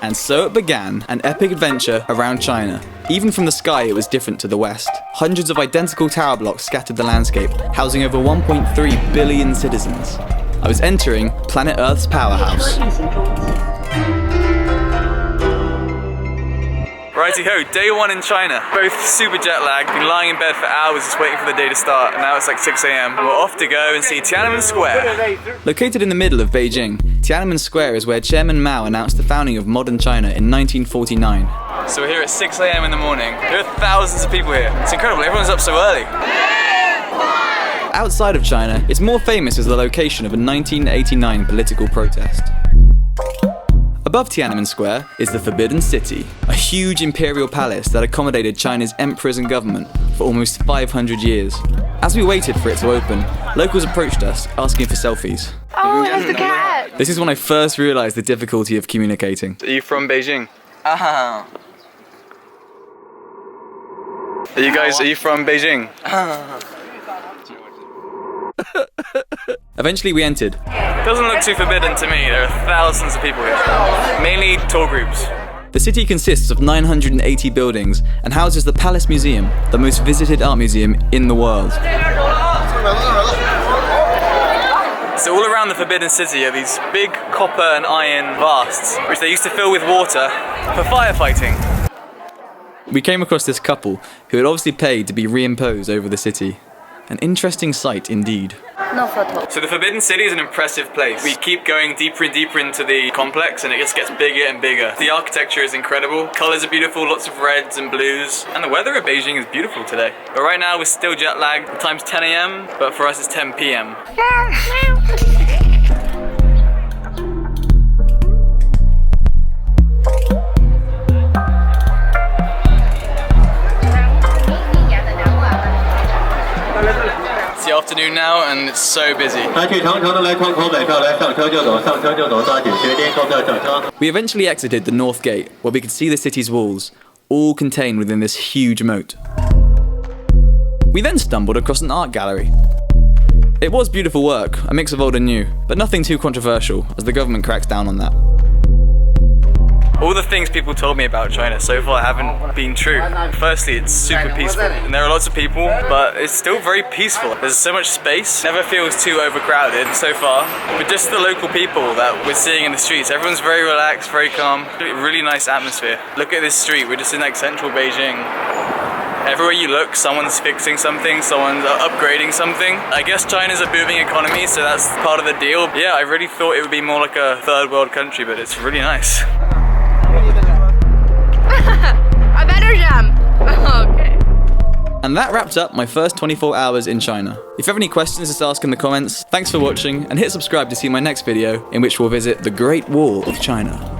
And so it began, an epic adventure around China. Even from the sky, it was different to the west. Hundreds of identical tower blocks scattered the landscape, housing over 1.3 billion citizens. I was entering planet Earth's powerhouse. Righty-ho, day one in China. Both super jet lagged, been lying in bed for hours just waiting for the day to start, and now it's like 6 a.m. We're off to go and see Tiananmen Square. Located in the middle of Beijing, Tiananmen Square is where Chairman Mao announced the founding of modern China in 1949. So we're here at 6 a.m. in the morning. There are thousands of people here. It's incredible, everyone's up so early. Outside of China, it's more famous as the location of a 1989 political protest. Above Tiananmen Square is the Forbidden City, a huge imperial palace that accommodated China's emperors and government for almost 500 years. As we waited for it to open, locals approached us asking for selfies. Oh, that's the cat! This is when I first realized the difficulty of communicating. Are you from Beijing? Are you from Beijing? Eventually we entered. Doesn't look too forbidden to me. There are thousands of people here, mainly tour groups. The city consists of 980 buildings and houses the Palace Museum, the most visited art museum in the world. So all around the Forbidden City are these big copper and iron baths, which they used to fill with water for firefighting. We came across this couple who had obviously paid to be reimposed over the city. An interesting sight indeed. No photo. So the Forbidden City is an impressive place. We keep going deeper and deeper into the complex and it just gets bigger and bigger. The architecture is incredible, colours are beautiful, lots of reds and blues, and the weather at Beijing is beautiful today. But right now we're still jet lagged. The time's 10 a.m, but for us it's 10 p.m. It's the afternoon now and it's so busy. We eventually exited the North Gate, where we could see the city's walls, all contained within this huge moat. We then stumbled across an art gallery. It was beautiful work, a mix of old and new, but nothing too controversial, as the government cracks down on that. All the things people told me about China so far haven't been true. Firstly, it's super peaceful, and there are lots of people, but it's still very peaceful. There's so much space, never feels too overcrowded so far. But just the local people that we're seeing in the streets, everyone's very relaxed, very calm, really nice atmosphere. Look at this street, we're just in like central Beijing. Everywhere you look, someone's fixing something, someone's upgrading something. I guess China's a booming economy, so that's part of the deal. Yeah, I really thought it would be more like a third world country, but it's really nice. I better jump. Okay. And that wraps up my first 24 hours in China. If you have any questions, just ask in the comments. Thanks for watching, and hit subscribe to see my next video, in which we'll visit the Great Wall of China.